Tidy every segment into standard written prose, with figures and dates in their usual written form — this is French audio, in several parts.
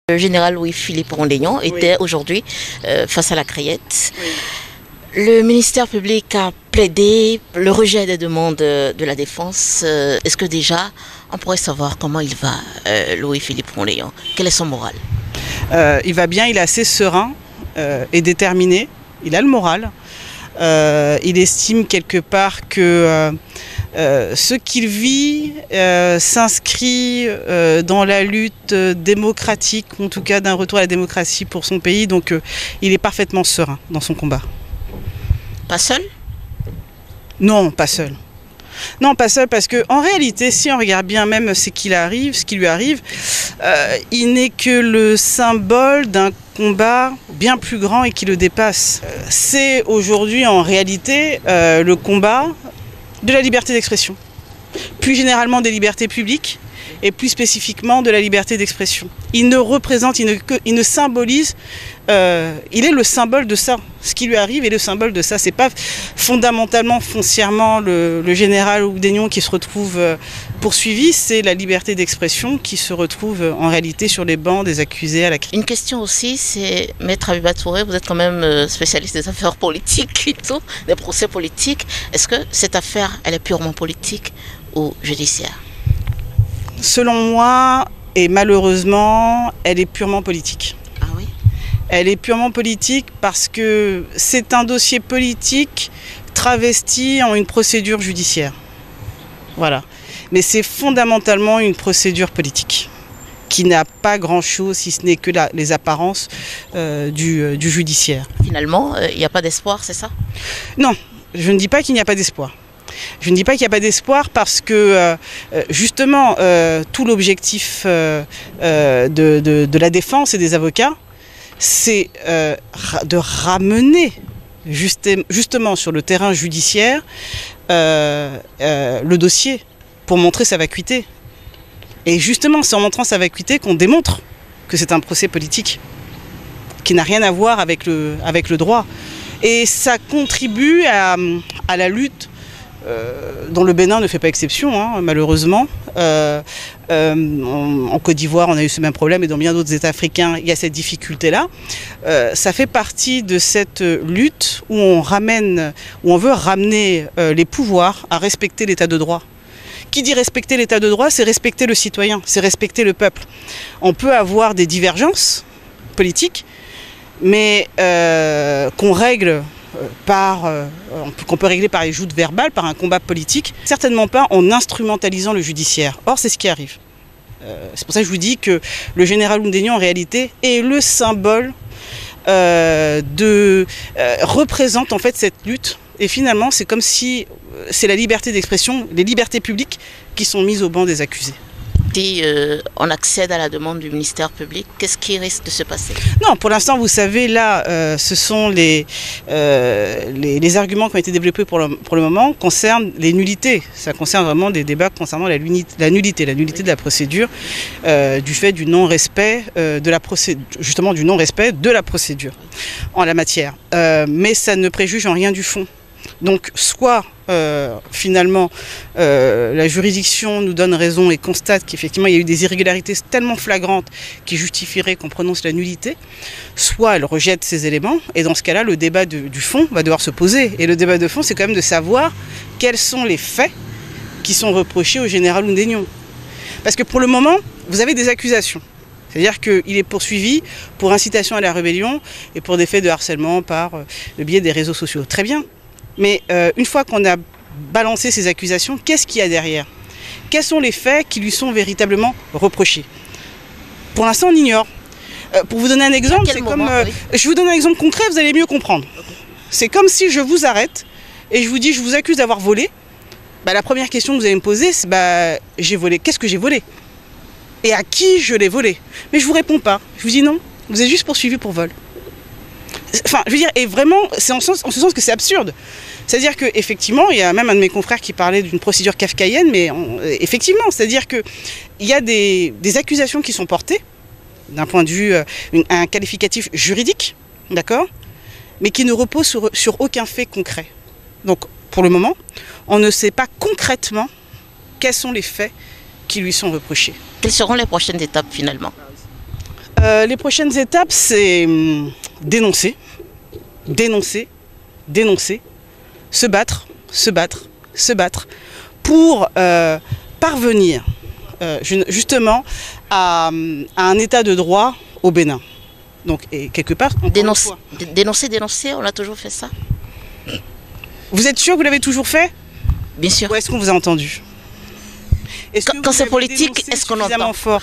Le général Louis-Philippe Rondénion était aujourd'hui face à la Crayette. Oui. Le ministère public a plaidé le rejet des demandes de la défense. Est-ce que déjà, on pourrait savoir comment il va, Louis-Philippe Rondénion? Quel est son moral? Il va bien, il est assez serein et déterminé. Il a le moral. Il estime quelque part que ce qu'il vit s'inscrit dans la lutte démocratique, en tout cas d'un retour à la démocratie pour son pays. Donc il est parfaitement serein dans son combat. Pas seul? Non, pas seul. Non, pas seul, parce qu'en réalité, si on regarde bien même ce qui lui arrive, il n'est que le symbole d'un combat bien plus grand et qui le dépasse. C'est aujourd'hui en réalité le combat de la liberté d'expression, plus généralement des libertés publiques et plus spécifiquement de la liberté d'expression. Il ne représente, il ne symbolise, il est le symbole de ça. Ce qui lui arrive est le symbole de ça. C'est pas fondamentalement, foncièrement le général Rondénion qui se retrouve poursuivi, c'est la liberté d'expression qui se retrouve en réalité sur les bancs des accusés à la CRI. Une question aussi, c'est, Maître Abiba Touré, vous êtes quand même spécialiste des affaires politiques et tout, des procès politiques. Est-ce que cette affaire, elle est purement politique ou judiciaire? Selon moi, et malheureusement, elle est purement politique. Ah oui? Elle est purement politique parce que c'est un dossier politique travesti en une procédure judiciaire. Voilà. Mais c'est fondamentalement une procédure politique qui n'a pas grand-chose, si ce n'est que les apparences du judiciaire. Finalement, il n'y a pas d'espoir, c'est ça? Non, je ne dis pas qu'il n'y a pas d'espoir. Je ne dis pas qu'il n'y a pas d'espoir parce que justement tout l'objectif de la défense et des avocats, c'est de ramener justement sur le terrain judiciaire le dossier pour montrer sa vacuité. Et justement, c'est en montrant sa vacuité qu'on démontre que c'est un procès politique qui n'a rien à voir avec le droit. Et ça contribue à la lutte dont le Bénin ne fait pas exception, hein, malheureusement. En Côte d'Ivoire, on a eu ce même problème et dans bien d'autres États africains, il y a cette difficulté-là. Ça fait partie de cette lutte où on veut ramener les pouvoirs à respecter l'état de droit. Qui dit respecter l'état de droit, c'est respecter le citoyen, c'est respecter le peuple. On peut avoir des divergences politiques, mais qu'on règle qu'on peut régler par les joutes verbales, par un combat politique, certainement pas en instrumentalisant le judiciaire. Or, c'est ce qui arrive. C'est pour ça que je vous dis que le général Rondénion, en réalité, est le symbole représente en fait cette lutte. Et finalement, c'est comme si c'est la liberté d'expression, les libertés publiques qui sont mises au banc des accusés. Si on accède à la demande du ministère public, qu'est-ce qui risque de se passer? Non, pour l'instant, vous savez, là, ce sont les arguments qui ont été développés pour le moment concernent les nullités. Ça concerne vraiment des débats concernant la nullité de la procédure, du fait du non-respect de la procédure, justement du non-respect de la procédure en la matière. Mais ça ne préjuge en rien du fond. Donc, soit finalement la juridiction nous donne raison et constate qu'effectivement il y a eu des irrégularités tellement flagrantes qui justifieraient qu'on prononce la nullité, soit elle rejette ces éléments et dans ce cas-là le débat du fond va devoir se poser. Et le débat de fond, c'est quand même de savoir quels sont les faits qui sont reprochés au général Rondénion. Parce que pour le moment, vous avez des accusations. C'est-à-dire qu'il est poursuivi pour incitation à la rébellion et pour des faits de harcèlement par le biais des réseaux sociaux. Très bien. Mais une fois qu'on a balancé ces accusations, qu'est-ce qu'il y a derrière? Quels sont les faits qui lui sont véritablement reprochés? Pour l'instant, on ignore. Pour vous donner un exemple, c'est comme... je vous donne un exemple concret, vous allez mieux comprendre. Okay. C'est comme si je vous arrête et je vous dis, je vous accuse d'avoir volé. Bah, la première question que vous allez me poser, c'est j'ai volé. Qu'est-ce que j'ai volé? Et à qui je l'ai volé? Mais je ne vous réponds pas. Je vous dis non, vous êtes juste poursuivi pour vol. Enfin, je veux dire, et vraiment, c'est en ce sens que c'est absurde. C'est-à-dire qu'effectivement, il y a même un de mes confrères qui parlait d'une procédure kafkaïenne, mais effectivement, c'est-à-dire qu'il y a des accusations qui sont portées, d'un point de vue, un qualificatif juridique, d'accord, mais qui ne reposent sur aucun fait concret. Donc, pour le moment, on ne sait pas concrètement quels sont les faits qui lui sont reprochés. Quelles seront les prochaines étapes finalement? Les prochaines étapes, c'est dénoncer, dénoncer, dénoncer, se battre, se battre, se battre, pour parvenir justement à un état de droit au Bénin. Donc, et quelque part, dénoncer, on a toujours fait ça. Vous êtes sûr que vous l'avez toujours fait? Bien sûr. Ou est-ce qu'on vous a entendu? Quand c'est politique, est-ce qu'on entend fort?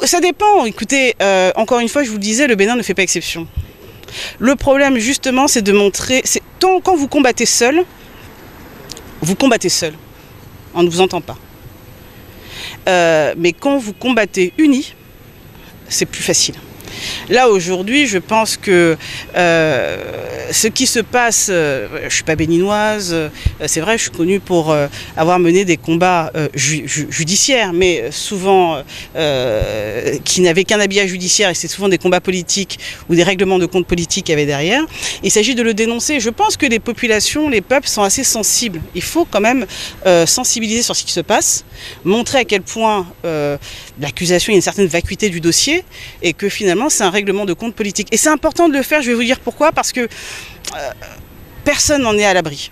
Ça dépend. Écoutez, encore une fois, je vous le disais, le Bénin ne fait pas exception. Le problème, justement, c'est de montrer... Quand vous combattez seul, on ne vous entend pas. Mais quand vous combattez unis, c'est plus facile. Là, aujourd'hui, je pense que ce qui se passe, je ne suis pas béninoise, c'est vrai, je suis connue pour avoir mené des combats judiciaires, mais souvent qui n'avaient qu'un habillage judiciaire, et c'est souvent des combats politiques ou des règlements de compte politiques qu'il y avait derrière. Il s'agit de le dénoncer. Je pense que les populations, les peuples sont assez sensibles. Il faut quand même sensibiliser sur ce qui se passe, montrer à quel point l'accusation, il y a une certaine vacuité du dossier, et que finalement, c'est un règlement de compte politique. Et c'est important de le faire, je vais vous dire pourquoi, parce que personne n'en est à l'abri.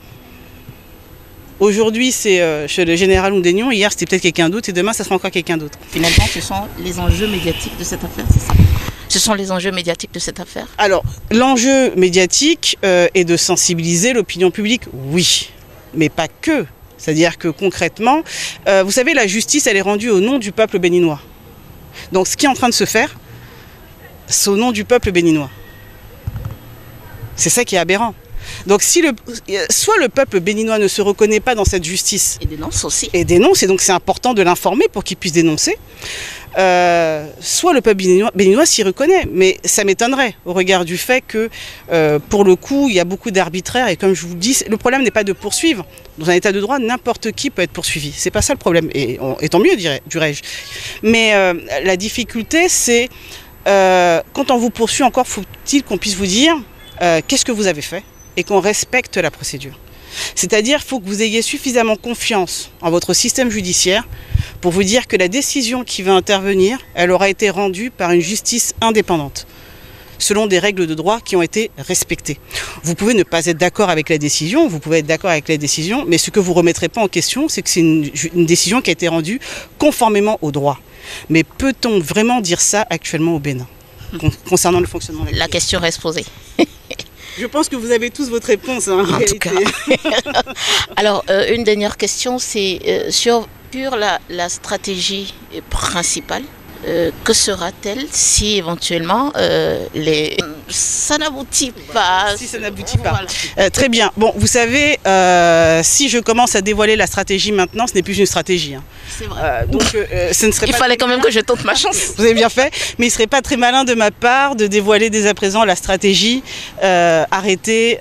Aujourd'hui, c'est chez le général Oundénion, hier c'était peut-être quelqu'un d'autre, et demain ça sera encore quelqu'un d'autre. Finalement, ce sont les enjeux médiatiques de cette affaire, c'est ça? Ce sont les enjeux médiatiques de cette affaire? Alors, l'enjeu médiatique est de sensibiliser l'opinion publique, oui, mais pas que. C'est-à-dire que concrètement, vous savez, la justice, elle est rendue au nom du peuple béninois. Donc ce qui est en train de se faire, c'est au nom du peuple béninois. C'est ça qui est aberrant. Donc si soit le peuple béninois ne se reconnaît pas dans cette justice. Et dénonce aussi. Et dénonce, et donc c'est important de l'informer pour qu'il puisse dénoncer. Soit le peuple béninois s'y reconnaît, mais ça m'étonnerait au regard du fait que pour le coup il y a beaucoup d'arbitraire, et comme je vous le dis, le problème n'est pas de poursuivre. Dans un état de droit, n'importe qui peut être poursuivi, c'est pas ça le problème, et tant mieux dirais-je. Mais la difficulté c'est quand on vous poursuit, encore faut-il qu'on puisse vous dire qu'est-ce que vous avez fait et qu'on respecte la procédure. C'est-à-dire qu'il faut que vous ayez suffisamment confiance en votre système judiciaire pour vous dire que la décision qui va intervenir, elle aura été rendue par une justice indépendante, selon des règles de droit qui ont été respectées. Vous pouvez ne pas être d'accord avec la décision, vous pouvez être d'accord avec la décision, mais ce que vous ne remettrez pas en question, c'est que c'est une décision qui a été rendue conformément au droit. Mais peut-on vraiment dire ça actuellement au Bénin, concernant le fonctionnement de la question reste posée. Je pense que vous avez tous votre réponse, hein, en réalité. Alors, une dernière question, c'est sur la stratégie principale. Que sera-t-elle si éventuellement ça n'aboutit pas? Si ça n'aboutit pas. Voilà. Très bien. Bon, vous savez, si je commence à dévoiler la stratégie maintenant, ce n'est plus une stratégie. Hein. C'est vrai. Donc, ce ne serait il fallait quand même que je tente ma chance. Vous avez bien fait, mais il ne serait pas très malin de ma part de dévoiler dès à présent la stratégie arrêtée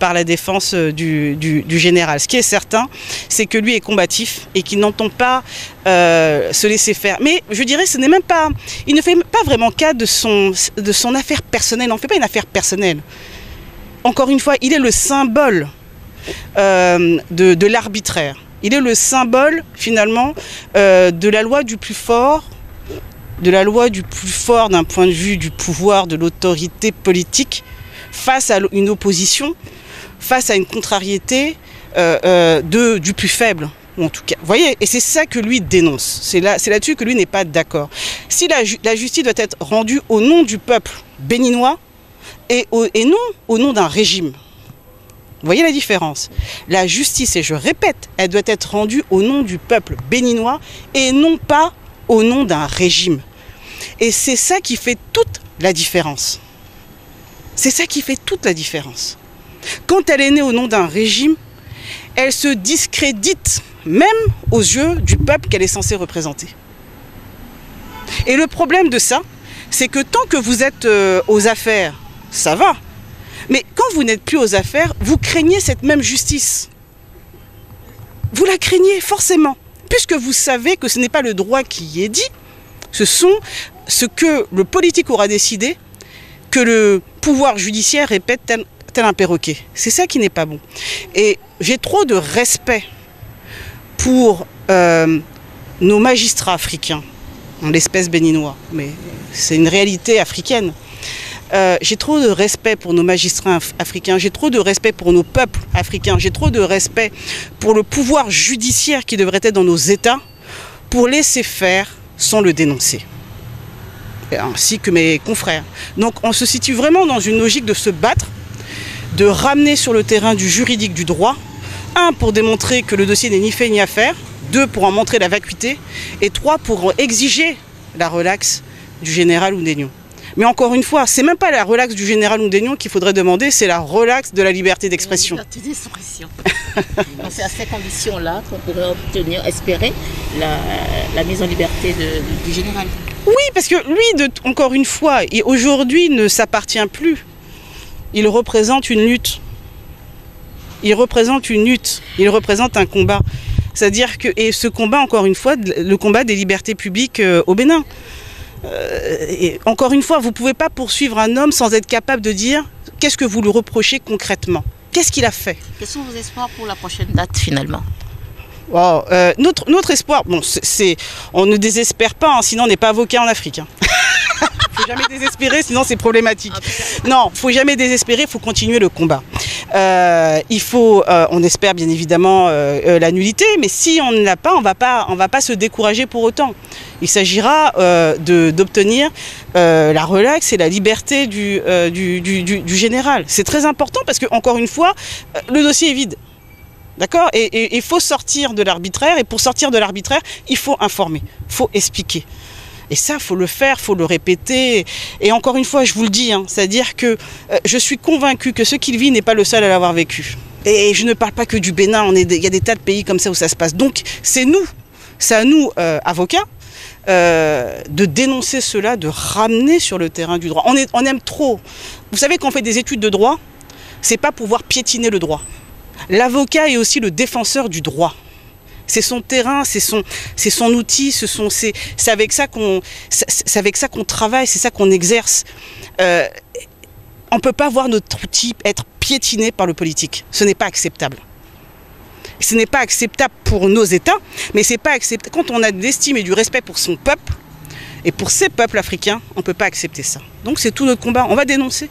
par la défense du général. Ce qui est certain, c'est que lui est combatif et qu'il n'entend pas se laisser faire. Mais je dirais, ce n'est même pas, il ne fait pas vraiment cas de son affaire personnelle. Il n'en fait pas une affaire personnelle. Encore une fois, il est le symbole de l'arbitraire. Il est le symbole, finalement, de la loi du plus fort, d'un point de vue du pouvoir, de l'autorité politique, face à une opposition, face à une contrariété du plus faible. En tout cas, vous voyez, et c'est ça que lui dénonce. C'est là-dessus que lui n'est pas d'accord. Si la justice doit être rendue au nom du peuple béninois et non au nom d'un régime. Vous voyez la différence? La justice, et je répète, elle doit être rendue au nom du peuple béninois et non pas au nom d'un régime. Et c'est ça qui fait toute la différence. C'est ça qui fait toute la différence. Quand elle est née au nom d'un régime, elle se discrédite même aux yeux du peuple qu'elle est censée représenter. Et le problème de ça, c'est que tant que vous êtes aux affaires, ça va. Mais quand vous n'êtes plus aux affaires, vous craignez cette même justice. Vous la craignez forcément, puisque vous savez que ce n'est pas le droit qui y est dit, ce sont ce que le politique aura décidé, que le pouvoir judiciaire répète tel un perroquet. C'est ça qui n'est pas bon. Et j'ai trop de respect pour nos magistrats africains, en l'espèce béninois, mais c'est une réalité africaine. J'ai trop de respect pour nos magistrats africains, j'ai trop de respect pour nos peuples africains, j'ai trop de respect pour le pouvoir judiciaire qui devrait être dans nos États pour laisser faire sans le dénoncer, ainsi que mes confrères. Donc on se situe vraiment dans une logique de se battre, de ramener sur le terrain du juridique, du droit, un, pour démontrer que le dossier n'est ni fait ni à faire, deux, pour en montrer la vacuité, et trois, pour exiger la relaxe du général Oundénion. Mais encore une fois, c'est même pas la relaxe du général Oundénion qu'il faudrait demander, c'est la relaxe de la liberté d'expression. La liberté d'expression. C'est à ces conditions-là qu'on pourrait obtenir, espérer la mise en liberté du général. Oui, parce que lui, encore une fois, aujourd'hui ne s'appartient plus. Il représente une lutte. Il représente une lutte. Il représente un combat. C'est-à-dire que, et ce combat, encore une fois, le combat des libertés publiques au Bénin. Et encore une fois, vous ne pouvez pas poursuivre un homme sans être capable de dire qu'est-ce que vous lui reprochez concrètement. Qu'est-ce qu'il a fait? Quels sont vos espoirs pour la prochaine date finalement? Wow, notre espoir, bon, on ne désespère pas, hein, sinon on n'est pas avocat en Afrique. Hein. Faut jamais désespérer, sinon c'est problématique. Non, faut jamais désespérer, il faut continuer le combat. Il faut, on espère bien évidemment la nullité, mais si on ne l'a pas, on va pas se décourager pour autant. Il s'agira d'obtenir la relaxe et la liberté du général. C'est très important parce que, encore une fois, le dossier est vide. D'accord? Et il faut sortir de l'arbitraire, et pour sortir de l'arbitraire, il faut informer, il faut expliquer. Et ça, il faut le faire, il faut le répéter. Et encore une fois, je vous le dis, hein, c'est-à-dire que je suis convaincue que ce qu'il vit n'est pas le seul à l'avoir vécu. Et je ne parle pas que du Bénin, il y a des tas de pays comme ça où ça se passe. Donc, c'est à nous, avocats, de dénoncer cela, de ramener sur le terrain du droit. On aime trop. Vous savez, quand on fait des études de droit, c'est pas pouvoir piétiner le droit. L'avocat est aussi le défenseur du droit. C'est son terrain, c'est son outil, c'est avec ça qu'on travaille, c'est ça qu'on exerce. On ne peut pas voir notre outil être piétiné par le politique. Ce n'est pas acceptable. Ce n'est pas acceptable pour nos États, mais c'est pas acceptable. Quand on a de l'estime et du respect pour son peuple, et pour ces peuples africains, on ne peut pas accepter ça. Donc c'est tout notre combat. On va dénoncer.